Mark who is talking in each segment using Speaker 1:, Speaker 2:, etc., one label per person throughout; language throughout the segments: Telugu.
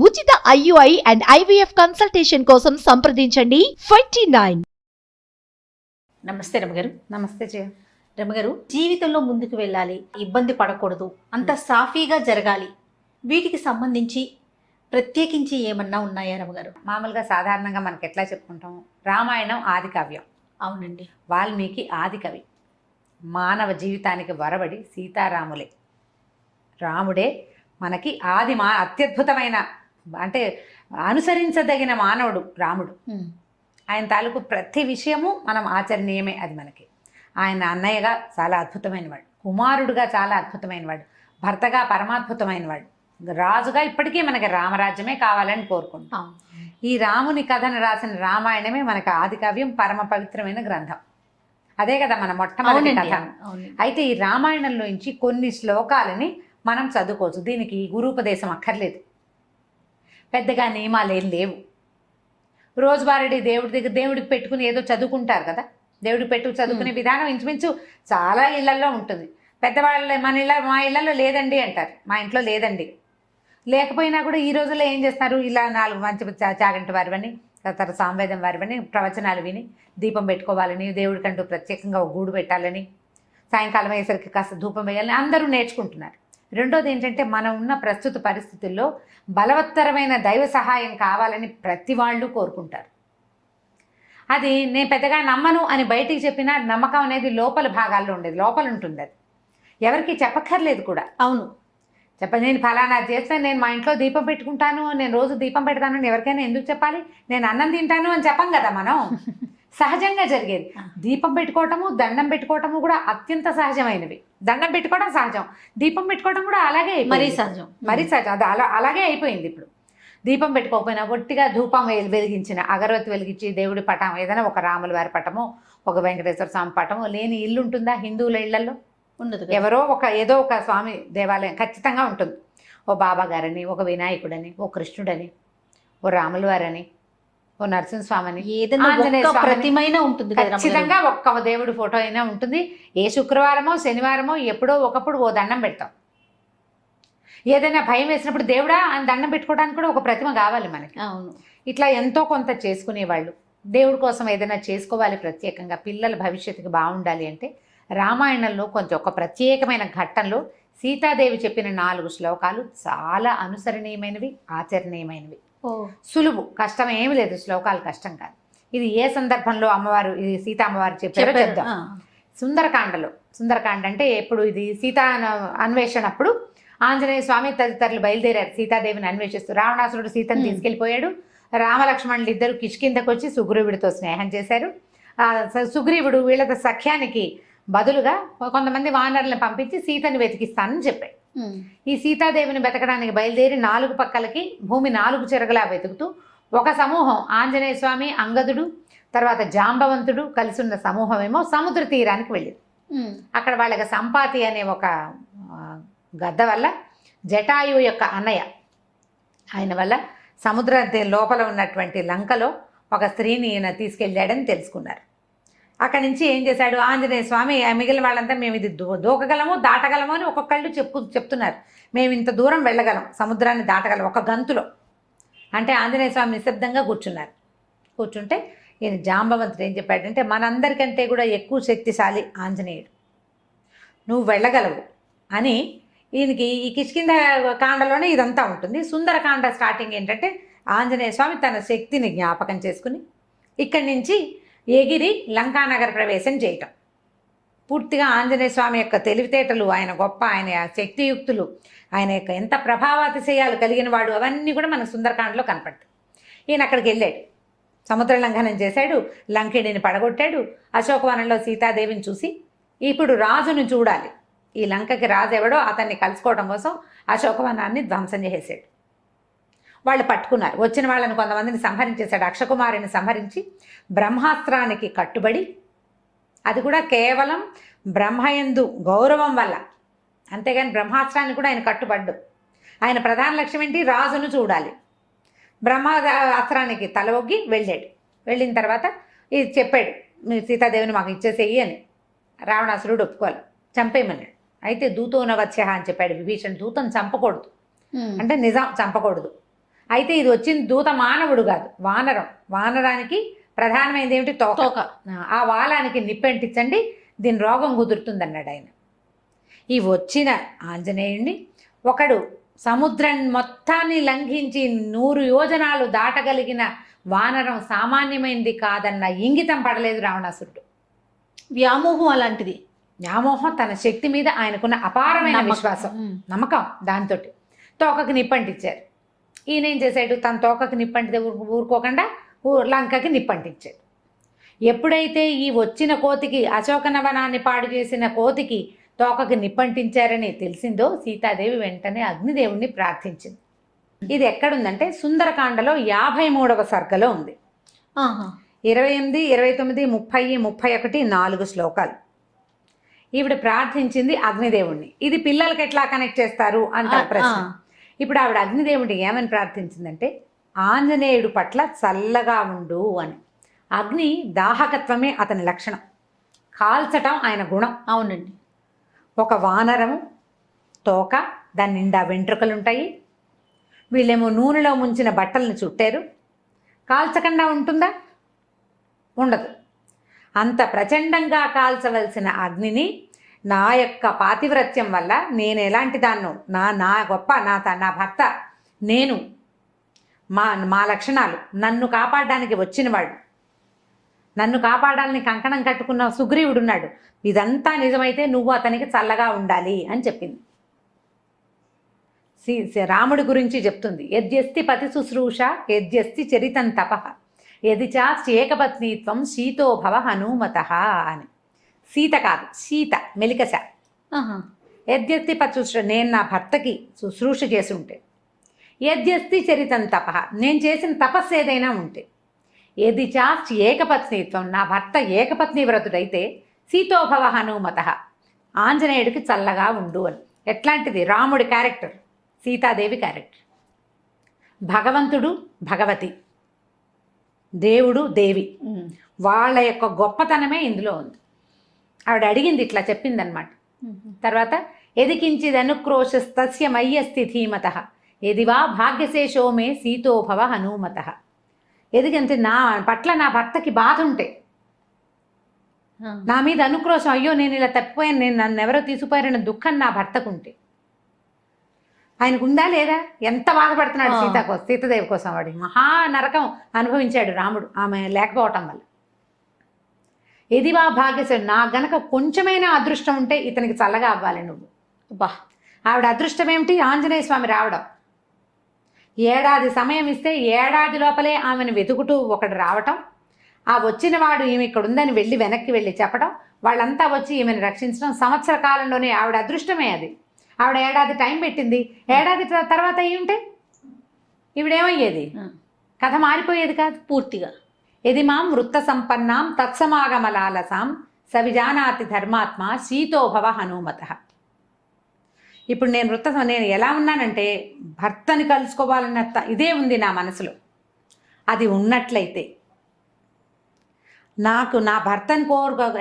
Speaker 1: ఉచిత IUI అండ్ IVF కన్సల్టేషన్ కోసం సంప్రదించండి 29.
Speaker 2: నమస్తే రమగారు.
Speaker 3: నమస్తే జయ.
Speaker 2: రమగారు, జీవితంలో ముందుకు వెళ్ళాలి, ఇబ్బంది పడకూడదు, అంత సాఫీగా జరగాలి, వీటికి సంబంధించి ప్రత్యేకించి ఏమన్నా ఉన్నాయా రమగారు?
Speaker 3: మామూలుగా సాధారణంగా మనకి ఎట్లా చెప్పుకుంటాం, రామాయణం ఆది కావ్యం,
Speaker 2: అవునండి.
Speaker 3: వాల్మీకి ఆది కవి. మానవ జీవితానికి వరబడి సీతారాములే, రాముడే మనకి అత్యద్భుతమైన, అంటే అనుసరించదగిన మానవుడు రాముడు. ఆయన తాలూకు ప్రతి విషయము మనం ఆచరణీయమే. అది మనకి ఆయన అన్నయ్యగా చాలా అద్భుతమైనవాడు, కుమారుడుగా చాలా అద్భుతమైనవాడు, భర్తగా పరమాద్భుతమైనవాడు, రాజుగా ఇప్పటికీ మనకి రామరాజ్యమే కావాలని కోరుకుంటాం. ఈ రాముని కథను రాసిన రామాయణమే మనకి ఆది కావ్యం, పరమ పవిత్రమైన గ్రంథం. అదే కదా మన మొట్టమొదటి కథ. అయితే ఈ రామాయణంలోంచి కొన్ని శ్లోకాలని మనం చదువుకోవచ్చు. దీనికి గురూపదేశం అక్కర్లేదు, పెద్దగా నియమాలు ఏం లేవు. రోజువారీ దేవుడికి పెట్టుకుని ఏదో చదువుకుంటారు కదా, దేవుడికి చదువుకునే విధానం ఇంచుమించు చాలా ఇళ్లలో ఉంటుంది. పెద్దవాళ్ళు మా ఇళ్లలో లేదండి అంటారు, మా ఇంట్లో లేదండి. లేకపోయినా కూడా ఈ రోజుల్లో ఏం చేస్తున్నారు, ఇలా 4 మంచి చాగంటి వారివని, తర్వాత సామవేదం వారివని ప్రవచనాలు విని దీపం పెట్టుకోవాలని, దేవుడికంటూ ప్రత్యేకంగా ఒక గూడు పెట్టాలని, సాయంకాలం అయ్యేసరికి కాస్త ధూపం వేయాలని అందరూ నేర్చుకుంటున్నారు. రెండోది ఏంటంటే, మనం ఉన్న ప్రస్తుత పరిస్థితుల్లో బలవత్తరమైన దైవ సహాయం కావాలని ప్రతి వాళ్ళు కోరుకుంటారు. అది నేను పెద్దగా నమ్మను అని బయటికి చెప్పినా నమ్మకం అనేది లోపల భాగాల్లో ఉండేది, లోపల ఉంటుంది. అది ఎవరికి చెప్పక్కర్లేదు కూడా.
Speaker 2: అవును,
Speaker 3: నేను ఫలానా చేస్తాను, నేను మా ఇంట్లో దీపం పెట్టుకుంటాను, నేను రోజు దీపం పెడతాను అని ఎవరికైనా ఎందుకు చెప్పాలి? నేను అన్నం తింటాను అని చెప్పం కదా మనం. సహజంగా జరిగేది. దీపం పెట్టుకోవటము, దండం పెట్టుకోవటము కూడా అత్యంత సహజమైనవి. దండం పెట్టుకోవడం సహజం, దీపం పెట్టుకోవడం కూడా అలాగే,
Speaker 2: మరీ సహజం.
Speaker 3: అది అలాగే అయిపోయింది. ఇప్పుడు దీపం పెట్టుకోకపోయినా ఒట్టిగా ధూపం వెలిగించిన, అగరవత్తి వెలిగించి దేవుడి పటం, ఏదైనా ఒక రాముల వారి పటము, ఒక వెంకటేశ్వర స్వామి పటము లేని ఇల్లు ఉంటుందా? హిందువుల ఇళ్లలో
Speaker 2: ఉండదు.
Speaker 3: ఏదో ఒక స్వామి దేవాలయం ఖచ్చితంగా ఉంటుంది. ఓ బాబా గారని, ఒక వినాయకుడని, ఓ కృష్ణుడని, ఓ రాముల వారని, ఓ నరసింహస్వామిని,
Speaker 2: ప్రతిమైన ఉంటుంది.
Speaker 3: ఖచ్చితంగా ఒక్క దేవుడి ఫోటో అయినా ఉంటుంది. ఏ శుక్రవారమో శనివారమో ఎప్పుడో ఒకప్పుడు ఓ దండం పెడతాం. ఏదైనా భయం వేసినప్పుడు దేవుడా అని దండం పెట్టుకోవడానికి కూడా ఒక ప్రతిమ కావాలి మనకి.
Speaker 2: అవును,
Speaker 3: ఇట్లా ఎంతో కొంత చేసుకునేవాళ్ళు. దేవుడి కోసం ఏదైనా చేసుకోవాలి ప్రత్యేకంగా, పిల్లల భవిష్యత్తుకి బాగుండాలి అంటే రామాయణంలో కొంచెం ఒక ప్రత్యేకమైన ఘట్టంలో సీతాదేవి చెప్పిన 4 శ్లోకాలు చాలా అనుసరణీయమైనవి, ఆచరణీయమైనవి. సులువు, కష్టం ఏమి లేదు. శ్లోకాలు కష్టం కాదు. ఇది ఏ సందర్భంలో అమ్మవారు, ఇది సీతా అమ్మవారు చెప్పారో చెప్దాం. సుందరకాండ అంటే ఎప్పుడు, ఇది సీతా అన్వేషణ అప్పుడు ఆంజనేయ స్వామి తదితరులు బయలుదేరారు సీతాదేవిని అన్వేషిస్తూ. రావణాసురుడు సీతను తీసుకెళ్ళిపోయాడు. రామలక్ష్మణులు ఇద్దరు కిష్కిందకు వచ్చి సుగ్రీవుడితో స్నేహం చేశారు. సుగ్రీవుడు వీళ్ళ సఖ్యానికి బదులుగా కొంతమంది వానరులను పంపించి సీతను వెతికిస్తానని చెప్పాడు. ఈ సీతాదేవిని వెతకడానికి బయలుదేరి 4 పక్కలకి భూమి 4 చెరగలా వెతుకుతూ ఒక సమూహం, ఆంజనేయ స్వామి, అంగదుడు, తర్వాత జాంబవంతుడు కలిసి ఉన్న సమూహం ఏమో సముద్ర తీరానికి వెళ్ళింది. అక్కడ వాళ్ళకి సంపాతి అనే ఒక గద్ద వల్ల, జటాయువు యొక్క అన్నయ్య ఆయన వల్ల సముద్ర లోపల ఉన్నటువంటి లంకలో ఒక స్త్రీని ఈయన తీసుకెళ్ళాడని తెలుసుకున్నారు. అక్కడి నుంచి ఏం చేశాడు ఆంజనేయ స్వామి, మిగిలిన వాళ్ళంతా మేము ఇది దూకగలము, దాటగలము అని ఒక్కొక్కళ్ళు చెప్తున్నారు. మేము ఇంత దూరం వెళ్ళగలం, సముద్రాన్ని దాటగలం ఒక గంతులో అంటే. ఆంజనేయ స్వామి నిశ్శబ్దంగా కూర్చుంటే ఈయన జాంబవంతుడు ఏం చెప్పాడంటే, మనందరికంటే కూడా ఎక్కువ శక్తిశాలి ఆంజనేయుడు, నువ్వు వెళ్ళగలవు అని. ఈయనకి ఈ కిష్కింద కాండలోనే ఇదంతా ఉంటుంది. సుందరకాండ స్టార్టింగ్ ఏంటంటే, ఆంజనేయ స్వామి తన శక్తిని జ్ఞాపకం చేసుకుని ఇక్కడి నుంచి ఎగిరి లంకానగర ప్రవేశం చేయటం. పూర్తిగా ఆంజనేయ స్వామి యొక్క తెలివితేటలు, ఆయన గొప్ప, ఆయన శక్తియుక్తులు, ఆయన యొక్క ఎంత ప్రభావాతిశయాలు కలిగిన వాడు, అవన్నీ కూడా మనకు సుందరకాండలో కనపడతాయి. ఈయన అక్కడికి వెళ్ళాడు, సముద్ర లంఘనం చేశాడు, లంకిడిని పడగొట్టాడు. అశోకవనంలో సీతాదేవిని చూసి ఇప్పుడు రాజును చూడాలి, ఈ లంకకి రాజు ఎవడో అతన్ని కలుసుకోవడం కోసం అశోకవనాన్ని ధ్వంసం చేసేసాడు. వాళ్ళు పట్టుకున్నారు. వచ్చిన వాళ్ళని కొంతమందిని సంహరించేశాడు. అక్షకుమారిని సంహరించి బ్రహ్మాస్త్రానికి కట్టుబడి, అది కూడా కేవలం బ్రహ్మయందు గౌరవం వల్ల, అంతేగాని బ్రహ్మాస్త్రాన్ని కూడా ఆయన కట్టుబడ్డు. ఆయన ప్రధాన లక్ష్యం ఏంటి? రాజును చూడాలి. బ్రహ్మాస్త్రానికి తల ఒగ్గి వెళ్ళాడు. వెళ్ళిన తర్వాత ఇది చెప్పాడు, మీరు సీతాదేవిని మాకు ఇచ్చేసేయి అని. రావణాసురుడు ఒప్పుకోవాలి, చంపేయమన్నాడు. అయితే దూతోనవత్స్య అని చెప్పాడు విభీషణ్. దూతను చంపకూడదు అంటే నిజం, చంపకూడదు. అయితే ఇది వచ్చిన దూత మానవుడు కాదు, వానరం. వానరానికి ప్రధానమైనది ఏమిటి? తోక.
Speaker 2: తోక.
Speaker 3: ఆ వాలానికి నిప్పెంటించండి, దీని రోగం కుదురుతుంది అన్నాడు ఆయన. ఈ వచ్చిన ఆంజనేయుణ్ణి ఒకడు సముద్రం మొత్తాన్ని లంఘించి 100 యోజనాలు దాటగలిగిన వానరం సామాన్యమైనది కాదన్న ఇంగితం పడలేదు రావణాసురుడు.
Speaker 2: వ్యామోహం అలాంటిది.
Speaker 3: వ్యామోహం, తన శక్తి మీద ఆయనకున్న అపారమైన విశ్వాసం, నమ్మకం, దాంతో తోకకి నిప్పంటించారు. ఈయన ఏం చేశాడు? తన తోకకి నిప్పంటితే ఊరుకోకుండా లంకకి నిప్పంటించాడు. ఎప్పుడైతే ఈ వచ్చిన కోతికి, అశోకనవనాన్ని పాడు చేసిన కోతికి తోకకి నిప్పంటించారని తెలిసిందో సీతాదేవి వెంటనే అగ్నిదేవుణ్ణి ప్రార్థించింది. ఇది ఎక్కడుందంటే సుందరకాండలో 53వ సర్గలో ఉంది. 28, 29, 30, 31 4 శ్లోకాలు. ఈవిడ ప్రార్థించింది అగ్నిదేవుణ్ణి. ఇది పిల్లలకి ఎట్లా కనెక్ట్ చేస్తారు అంటారు ప్రశ్న. ఇప్పుడు ఆవిడ అగ్నిదేవుడిని ఏమని ప్రార్థించిందంటే, ఆంజనేయుడు పట్ల చల్లగా ఉండు అని. అగ్ని దాహకత్వమే అతని లక్షణం, కాల్చటం ఆయన గుణం.
Speaker 2: అవునండి.
Speaker 3: ఒక వానరము తోక, దాని నిండా వెంట్రుకలుంటాయి. వీళ్ళేమో నూనెలో ముంచిన బట్టలను చుట్టారు. కాల్చకుండా ఉంటుందా? ఉండదు. అంత ప్రచండంగా కాల్చవలసిన అగ్నిని నా యొక్క పాతివ్రత్యం వల్ల నేను ఎలాంటి దాన్నో, నా గొప్ప, నా భర్త, నేను, మా లక్షణాలు, నన్ను కాపాడడానికి వచ్చినవాడు, నన్ను కాపాడాలని కంకణం కట్టుకున్న సుగ్రీవుడున్నాడు, ఇదంతా నిజమైతే నువ్వు అతనికి చల్లగా ఉండాలి అని చెప్పింది. రాముడి గురించి చెప్తుంది. యద్యస్తి పతి శుశ్రూష యద్యస్తి చరితం తపః యది చాస్యేకపత్నీత్వం శీతో భవ హనుమత అని. సీత కాదు, సీత మెలికశ. యద్యస్తి పతి శుశ్రూష, నేను నా భర్తకి శుశ్రూష చేసి ఉంటే, యద్యస్తి చరితం తపః, నేను చేసిన తపస్సు ఏదైనా ఉంటే, యది చాస్తి ఏకపత్నీత్వం, నా భర్త ఏకపత్ని వ్రతుడైతే, సీతోభవ హనుమత, ఆంజనేయుడికి చల్లగా ఉండు అని. ఎట్లాంటిది? రాముడి క్యారెక్టర్, సీతాదేవి క్యారెక్టర్. భగవంతుడు భగవతి, దేవుడు దేవి, వాళ్ళ యొక్క గొప్పతనమే ఇందులో ఉంది. ఆవిడ అడిగింది, ఇట్లా చెప్పిందనమాట. తర్వాత ఎదికించిదనుక్రోశస్తస్య మయ్యస్తి ధీమత ఎదివా భాగ్యశేషో మే సీతోభవ హనుమత. ఎదిగంటే నా పట్ల నా భర్తకి బాధ ఉంటే, నా మీద అనుక్రోశం, అయ్యో నేను ఇలా తప్పిపోయాను, నేను నన్ను ఎవరో తీసుకుపోయారన్న దుఃఖం నా భర్తకుంటే, ఆయనకు ఉందా లేదా? ఎంత బాధపడుతున్నాడు సీతాదేవి కోసం. వాడి మహా నరకం అనుభవించాడు రాముడు ఆమె లేకపోవటం వల్ల. ఎదివా భాగ్యశేషం, నా గనక కొంచెమైనా అదృష్టం ఉంటే ఇతనికి చల్లగా అవ్వాలి నువ్వు. బా, ఆవిడ అదృష్టం ఏమిటి? ఆంజనేయ స్వామి రావడం. ఏడాది సమయం ఇస్తే ఏడాది లోపలే ఆమెను వెతుకుతూ ఒకడు రావటం, ఆ వచ్చిన వాడు ఈమె ఇక్కడ ఉందని వెళ్ళి వెనక్కి వెళ్ళి చెప్పడం, వాళ్ళంతా వచ్చి ఈమెను రక్షించడం, సంవత్సర కాలంలోనే ఆవిడ అదృష్టమే అది. ఆవిడ ఏడాది టైం పెట్టింది. ఏడాది తర్వాత అయ్యి ఉంటే ఈవిడేమయ్యేది? కథ మారిపోయేది కాదు పూర్తిగా. ఎది మాం వృత్త సంపన్నాం తత్సమాగమలాలసాం సవిజానాతి ధర్మాత్మ శీతోభవ హనుమత. ఇప్పుడు నేను ఎలా ఉన్నానంటే, భర్తని కలుసుకోవాలన్న ఇదే ఉంది నా మనసులో. అది ఉన్నట్లయితే, నాకు నా భర్తని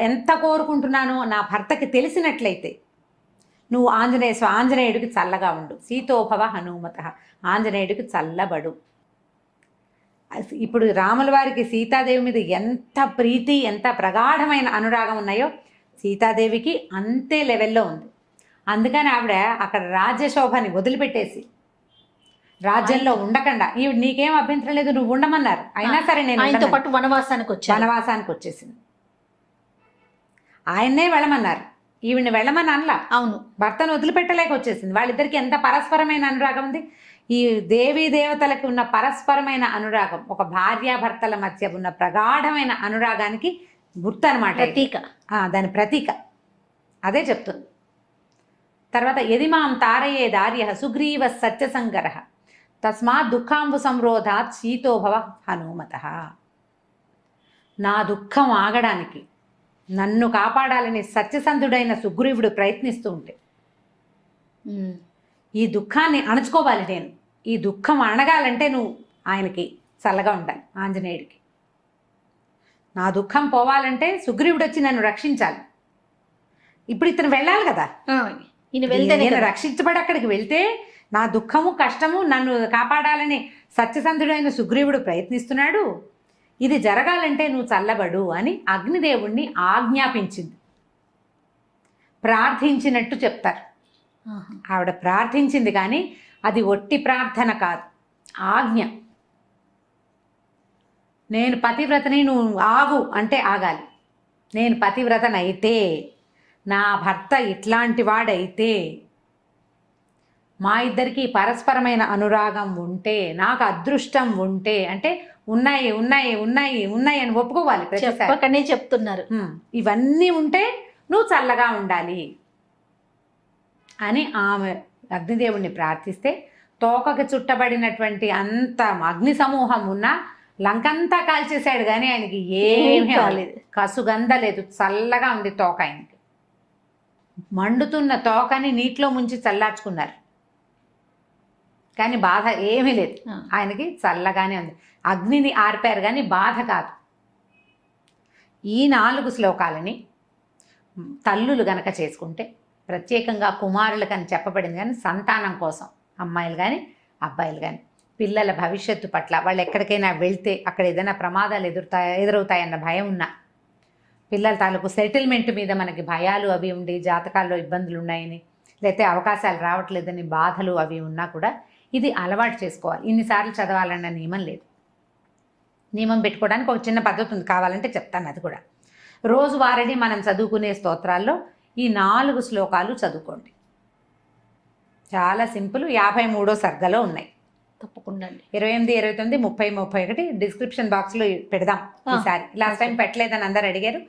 Speaker 3: ఎంత కోరుకుంటున్నానో నా భర్తకి తెలిసినట్లయితే, నువ్వు ఆంజనేయుడికి చల్లగా ఉండు, సీతోభవ హనుమత, ఆంజనేయుడికి చల్లబడు. ఇప్పుడు రాముల వారికి సీతాదేవి మీద ఎంత ప్రీతి, ఎంత ప్రగాఢమైన అనురాగం ఉన్నాయో సీతాదేవికి అంతే లెవెల్లో ఉంది. అందుకని ఆవిడ అక్కడ రాజ్యశోభని వదిలిపెట్టేసి రాజ్యంలో ఉండకుండా, ఈవిడ నీకేం అభ్యంతరం లేదు నువ్వు ఉండమన్నారు, అయినా సరే నేను
Speaker 2: ఆయనతో పాటు వనవాసానికి
Speaker 3: వచ్చేసింది. ఆయన్నే వెళ్ళమన్నారు, ఈవిడ్ని వెళ్ళమని అనలా.
Speaker 2: అవును,
Speaker 3: భర్తను వదిలిపెట్టలేక వచ్చేసింది. వాళ్ళిద్దరికి ఎంత పరస్పరమైన అనురాగం ఉంది. ఈ దేవీ దేవతలకు ఉన్న పరస్పరమైన అనురాగం ఒక భార్యాభర్తల మధ్య ఉన్న ప్రగాఢమైన అనురాగానికి గుర్తు అనమాట,
Speaker 2: ప్రతీక.
Speaker 3: దాని ప్రతీక అదే చెప్తుంది. తర్వాత ఎదిమాం తారయే దార్య సుగ్రీవ సత్యసంగర తస్మాత్ దుఃఖాంబు సంరోధాత్ శీతోభవ హనుమత. నా దుఃఖం ఆగడానికి, నన్ను కాపాడాలని సత్యసంధుడైన సుగ్రీవుడు ప్రయత్నిస్తూ ఉంటే, ఈ దుఃఖాన్ని అణచుకోవాలి నేను, ఈ దుఃఖం అణగాలంటే నువ్వు ఆయనకి చల్లగా ఉండాలి, ఆంజనేయుడికి. నా దుఃఖం పోవాలంటే సుగ్రీవుడు వచ్చి నన్ను రక్షించాలి. ఇప్పుడు ఇతను వెళ్ళాలి కదా,
Speaker 2: ఈయన వెళ్తే
Speaker 3: నేను రక్షించబడి అక్కడికి వెళ్తే నా దుఃఖము కష్టము నన్ను కాపాడాలని సత్యసంధుడైన సుగ్రీవుడు ప్రయత్నిస్తున్నాడు, ఇది జరగాలంటే నువ్వు చల్లబడు అని అగ్నిదేవుణ్ణి ఆజ్ఞాపించింది. ప్రార్థించినట్టు చెప్తారు. ఆవిడ ప్రార్థించింది, కానీ అది ఒట్టి ప్రార్థన కాదు, ఆజ్ఞ. నేను పతివ్రతని, నువ్వు ఆగు అంటే ఆగాలి. నేను పతివ్రతనైతే, నా భర్త ఇట్లాంటి వాడైతే, మా ఇద్దరికి పరస్పరమైన అనురాగం ఉంటే, నాకు అదృష్టం ఉంటే, అంటే ఉన్నాయి ఉన్నాయి ఉన్నాయి ఉన్నాయి అని ఒప్పుకోవాలి.
Speaker 2: చెప్పకనే చెప్తున్నారు.
Speaker 3: ఇవన్నీ ఉంటే నువ్వు చల్లగా ఉండాలి అని ఆమె అగ్నిదేవుణ్ణి ప్రార్థిస్తే, తోకకి చుట్టబడినటువంటి అంత అగ్ని సమూహం ఉన్నా లంకంతా కాల్చేశాడు, కానీ ఆయనకి ఏమీ కాలేదు, కసుగంధ లేదు, చల్లగా ఉంది తోక. ఆయనకి మండుతున్న తోకని నీటిలో ముంచి చల్లార్చుకున్నారు, కానీ బాధ ఏమీ లేదు, ఆయనకి చల్లగానే ఉంది. అగ్నిని ఆర్పారు కానీ బాధ కాదు. ఈ 4 శ్లోకాలని తల్లులు గనక చేసుకుంటే, ప్రత్యేకంగా కుమారులకని చెప్పబడింది, కానీ సంతానం కోసం అమ్మాయిలు కానీ అబ్బాయిలు కానీ పిల్లల భవిష్యత్తు పట్ల, వాళ్ళు ఎక్కడికైనా వెళ్తే అక్కడ ఏదైనా ప్రమాదాలు ఎదురవుతాయన్న భయం ఉన్నా, పిల్లల తాలూకు సెటిల్మెంట్ మీద మనకి భయాలు అవి ఉండి, జాతకాల్లో ఇబ్బందులు ఉన్నాయని, లేకపోతే అవకాశాలు రావట్లేదని బాధలు అవి ఉన్నా కూడా ఇది అలవాటు చేసుకోవాలి. ఇన్నిసార్లు చదవాలన్న నియమం లేదు. నియమం పెట్టుకోవడానికి ఒక చిన్న పద్ధతి ఉంది, కావాలంటే చెప్తాను. అది కూడా రోజువారీ మనం చదువుకునే స్తోత్రాల్లో ఈ 4 శ్లోకాలు చదువుకోండి. చాలా సింపుల్. 53వ సర్గలో ఉన్నాయి.
Speaker 2: తప్పకుండా
Speaker 3: 28, 29, 30, 31 డిస్క్రిప్షన్ బాక్స్లో పెడదాం ఈసారి. లాస్ట్ టైం పెట్టలేదని అందరు అడిగారు.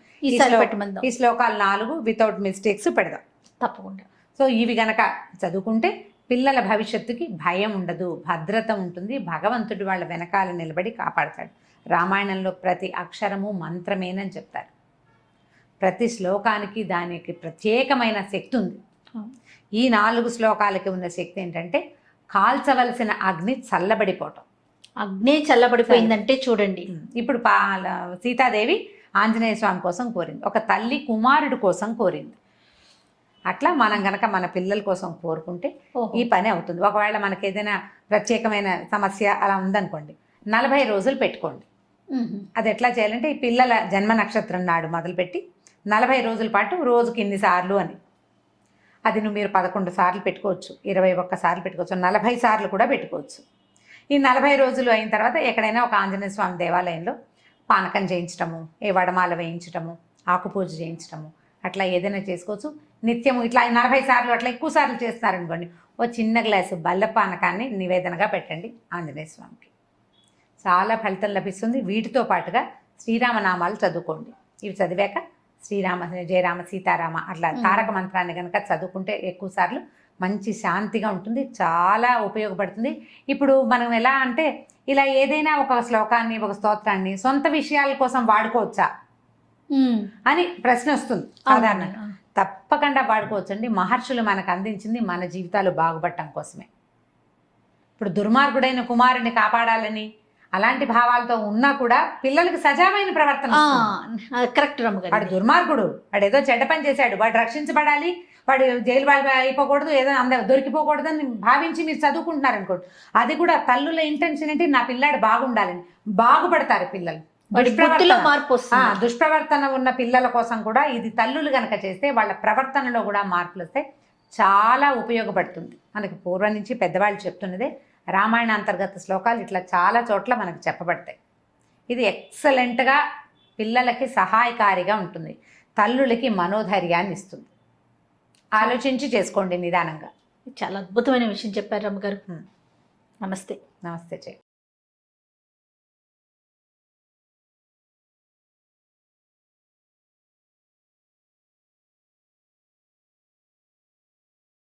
Speaker 3: ఈ శ్లోకాలు 4 వితౌట్ మిస్టేక్స్ పెడదాం
Speaker 2: తప్పకుండా.
Speaker 3: సో ఇవి గనక చదువుకుంటే పిల్లల భవిష్యత్తుకి భయం ఉండదు, భద్రత ఉంటుంది. భగవంతుడు వాళ్ళ వెనకాల నిలబడి కాపాడతాడు. రామాయణంలో ప్రతి అక్షరము మంత్రమేనని చెప్తారు. ప్రతి శ్లోకానికి దానికి ప్రత్యేకమైన శక్తి ఉంది. ఈ 4 శ్లోకాలకి ఉన్న శక్తి ఏంటంటే, కాల్చవలసిన అగ్ని చల్లబడిపోవటం.
Speaker 2: అగ్ని చల్లబడిపోయిందంటే చూడండి.
Speaker 3: ఇప్పుడు సీతాదేవి ఆంజనేయ స్వామి కోసం కోరింది, ఒక తల్లి కుమారుడు కోసం కోరింది. అట్లా మనం గనక మన పిల్లల కోసం కోరుకుంటే ఈ పని అవుతుంది. ఒకవేళ మనకి ఏదైనా ప్రత్యేకమైన సమస్య అలా ఉందనుకోండి, 40 రోజులు పెట్టుకోండి. అది ఎట్లా చేయాలంటే, ఈ పిల్లల జన్మ నక్షత్రం నాడు మొదలుపెట్టి 40 రోజుల పాటు రోజుకి ఇన్నిసార్లు అని, అది మీరు 11 సార్లు పెట్టుకోవచ్చు, 21 సార్లు పెట్టుకోవచ్చు, 40 సార్లు కూడా పెట్టుకోవచ్చు. ఈ 40 రోజులు అయిన తర్వాత ఎక్కడైనా ఒక ఆంజనేయ స్వామి దేవాలయంలో పానకం చేయించటము, ఏ వడమాల వేయించటము, ఆకుపూజ చేయించటము, అట్లా ఏదైనా చేసుకోవచ్చు. నిత్యము ఇట్లా 40 సార్లు అట్లా ఎక్కువ సార్లు చేస్తున్నారనుకోండి, ఓ చిన్న గ్లాసు బల్ల పానకాన్ని నివేదనగా పెట్టండి ఆంజనేయ స్వామికి. చాలా ఫలితం లభిస్తుంది. వీటితో పాటుగా శ్రీరామనామాలు చదువుకోండి. ఇవి చదివాక శ్రీరామ జయరామ సీతారామ అట్లా తారక మంత్రాన్ని కనుక చదువుకుంటే ఎక్కువ సార్లు మంచి శాంతిగా ఉంటుంది, చాలా ఉపయోగపడుతుంది. ఇప్పుడు మనం ఎలా అంటే, ఇలా ఏదైనా ఒక శ్లోకాన్ని, ఒక స్తోత్రాన్ని సొంత విషయాల కోసం వాడుకోవచ్చా అని ప్రశ్న వస్తుంది సాధారణంగా. తప్పకుండా వాడుకోవచ్చండి. మహర్షులు మనకు అందించింది మన జీవితాలు బాగుపడటం కోసమే. ఇప్పుడు దుర్మార్గుడైన కుమారుని కాపాడాలని అలాంటి భావాలతో ఉన్నా కూడా పిల్లలకి సజావైన ప్రవర్తన.
Speaker 2: కరెక్ట్ రమ్మగారు.
Speaker 3: వాడు దుర్మార్గుడు, వాడు ఏదో చెడ్డ పని చేశాడు, వాడు రక్షించబడాలి, వాడు జైలు అయిపోకూడదు, ఏదో అందరూ దొరికిపోకూడదు అని భావించి మీరు చదువుకుంటున్నారు అనుకోండి. అది కూడా తల్లుల ఇంటెన్షన్ ఏంటి, నా పిల్లాడు బాగుండాలని. బాగుపడతారు పిల్లలు. దుష్ప్రవర్తన ఉన్న పిల్లల కోసం కూడా ఇది తల్లులు గనక చేస్తే వాళ్ళ ప్రవర్తనలో కూడా మార్పులు వస్తే చాలా ఉపయోగపడుతుంది. మనకి పూర్వం నుంచి పెద్దవాళ్ళు చెప్తున్నదే. రామాయణ అంతర్గత శ్లోకాలు ఇట్లా చాలా చోట్ల మనకు చెప్పబడతాయి. ఇది ఎక్సలెంట్గా పిల్లలకి సహాయకారిగా ఉంటుంది, తల్లులకి మనోధైర్యాన్ని ఇస్తుంది. ఆలోచించి చేసుకోండి నిదానంగా.
Speaker 2: చాలా అద్భుతమైన విషయం చెప్పారు రమ్మగారు. నమస్తే.
Speaker 3: నమస్తే.